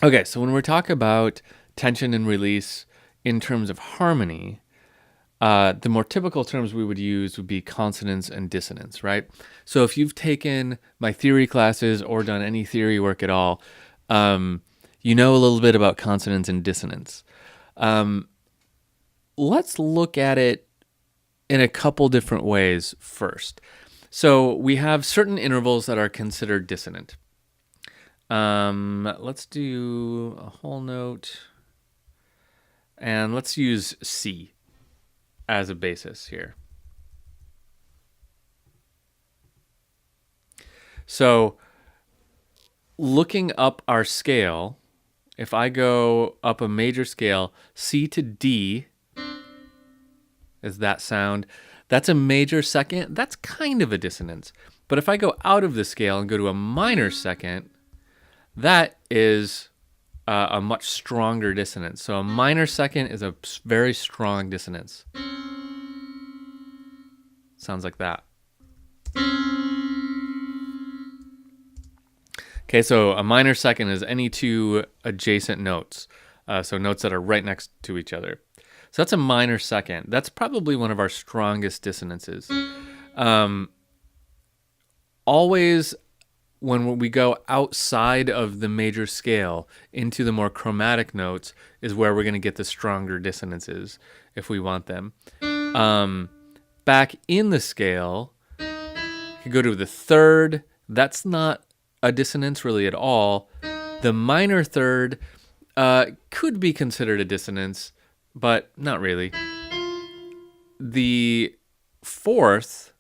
Okay, so when we're talking about tension and release in terms of harmony, the more typical terms we would use would be consonance and dissonance, right? So if you've taken my theory classes or done any theory work at all, you know a little bit about consonance and dissonance. Let's look at it in a couple different ways first. So we have certain intervals that are considered dissonant. Let's do a whole note, and let's use C as a basis here. So looking up our scale, if I go up a major scale, C to D is that sound. That's a major second. That's kind of a dissonance. But if I go out of the scale and go to a minor second, that is a much stronger dissonance. So a minor second is a very strong dissonance. Sounds like that. Okay, so a minor second is any two adjacent notes. So notes that are right next to each other. So that's a minor second. That's probably one of our strongest dissonances. Always when we go outside of the major scale into the more chromatic notes is where we're going to get the stronger dissonances if we want them. Back in the scale, you could go to the third. That's not a dissonance really at all. The minor third could be considered a dissonance, but not really. The fourth,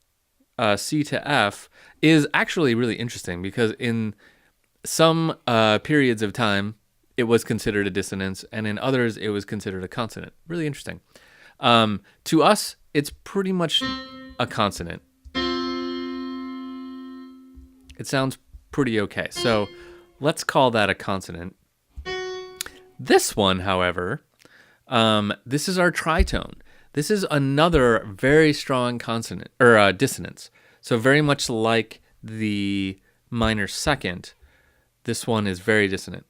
C to F, is actually really interesting because in some periods of time, it was considered a dissonance, and in others, it was considered a consonant. Really interesting. To us, it's pretty much a consonant. It sounds pretty okay. So let's call that a consonant. This one, however, this is our tritone. This is another very strong consonant or dissonance. So very much like the minor second, this one is very dissonant.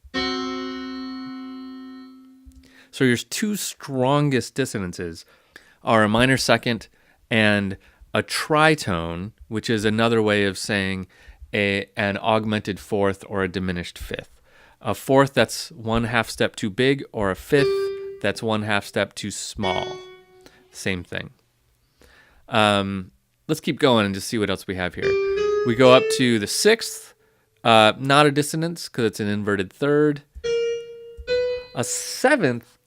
So your two strongest dissonances are a minor second and a tritone, which is another way of saying an augmented fourth or a diminished fifth. A fourth that's 1/2 step too big, or a fifth that's 1/2 step too small. Same thing. Let's keep going and just see what else we have here. We go up to the sixth, not a dissonance because it's an inverted third. A seventh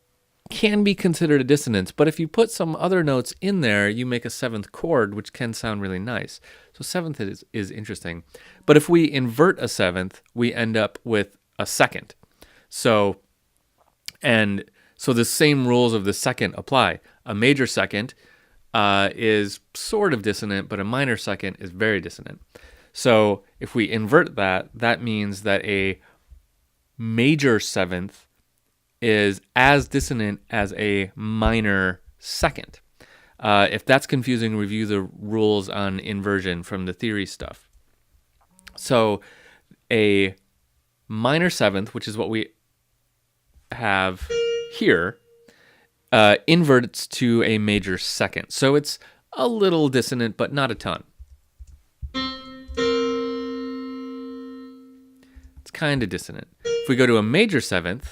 can be considered a dissonance, but if you put some other notes in there, you make a seventh chord, which can sound really nice. So seventh is interesting. But if we invert a seventh, we end up with a second. So the same rules of the second apply. A major second is sort of dissonant, but a minor second is very dissonant. So if we invert that, that means that a major seventh is as dissonant as a minor second. If that's confusing, review the rules on inversion from the theory stuff. So a minor seventh, which is what we have here, inverts to a major second. So it's a little dissonant, but not a ton. It's kind of dissonant. If we go to a major seventh,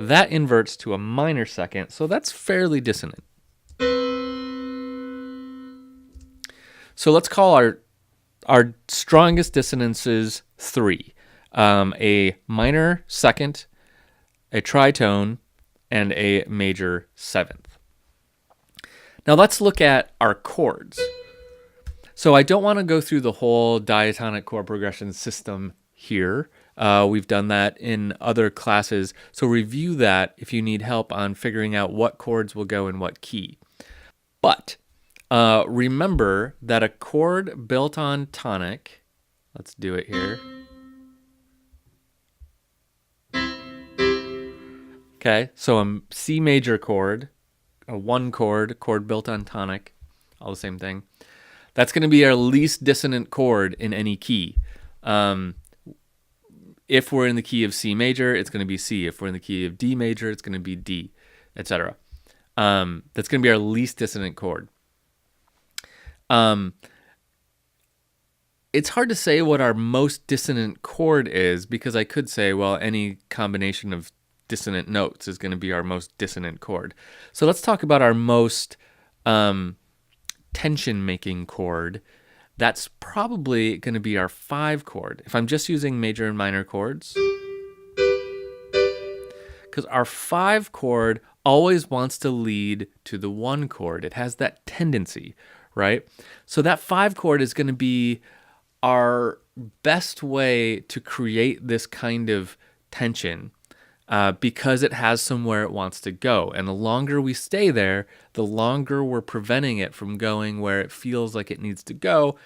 that inverts to a minor second, so that's fairly dissonant. So let's call our strongest dissonances 3. A minor second, a tritone, and a major seventh. Now let's look at our chords. So I don't want to go through the whole diatonic chord progression system here. We've done that in other classes, so review that if you need help on figuring out what chords will go in what key. But remember that a chord built on tonic, let's do it here. Okay, so a C major chord, a 1 chord built on tonic, all the same thing. That's going to be our least dissonant chord in any key. If we're in the key of C major, it's going to be C. If we're in the key of D major, it's going to be D, etc. That's going to be our least dissonant chord. It's hard to say what our most dissonant chord is, because I could say, well, any combination of dissonant notes is going to be our most dissonant chord. So let's talk about our most tension-making chord. That's probably going to be our 5 chord. If I'm just using major and minor chords, because our 5 chord always wants to lead to the 1 chord. It has that tendency, right? So that 5 chord is going to be our best way to create this kind of tension, because it has somewhere it wants to go. And the longer we stay there, the longer we're preventing it from going where it feels like it needs to go,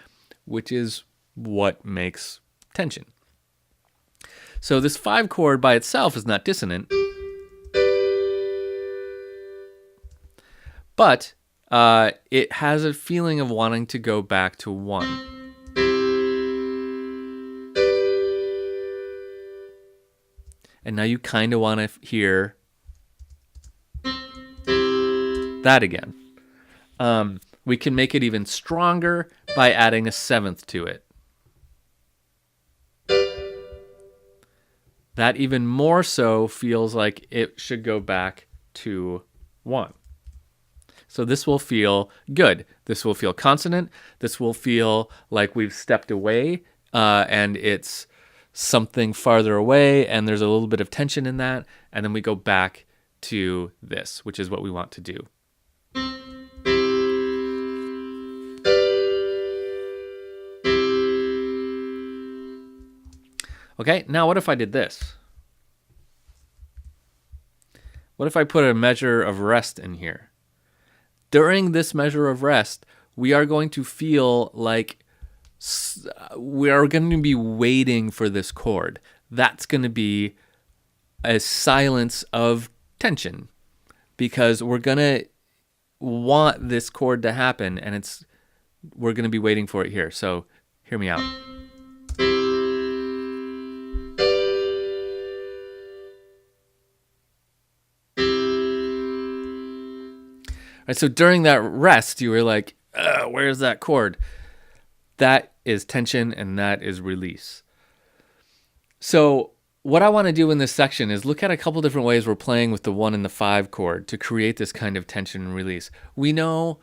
which is what makes tension. So this 5 chord by itself is not dissonant, but it has a feeling of wanting to go back to 1. And now you kind of want to hear that again. We can make it even stronger by adding a 7th to it. That even more so feels like it should go back to 1. So this will feel good. This will feel consonant. This will feel like we've stepped away and it's something farther away, and there's a little bit of tension in that, and then we go back to this, which is what we want to do. Okay, now what if I did this? What if I put a measure of rest in here? During this measure of rest, we are going to feel like we are going to be waiting for this chord. That's going to be a silence of tension, because we're going to want this chord to happen, and we're going to be waiting for it here. So hear me out. All right, so during that rest, you were like, where's that chord? That is tension, and that is release. So what I want to do in this section is look at a couple different ways we're playing with the 1 and the 5 chord to create this kind of tension and release. We know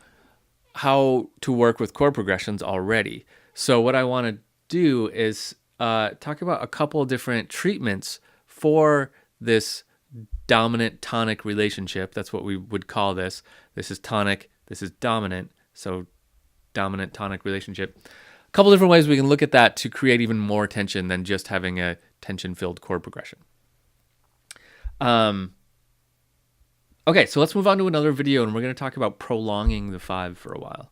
how to work with chord progressions already. So what I want to do is talk about a couple different treatments for this dominant tonic relationship. That's what we would call this. This is tonic, this is dominant. So dominant tonic relationship. A couple different ways we can look at that to create even more tension than just having a tension-filled chord progression. Okay, so let's move on to another video, and we're going to talk about prolonging the 5 for a while.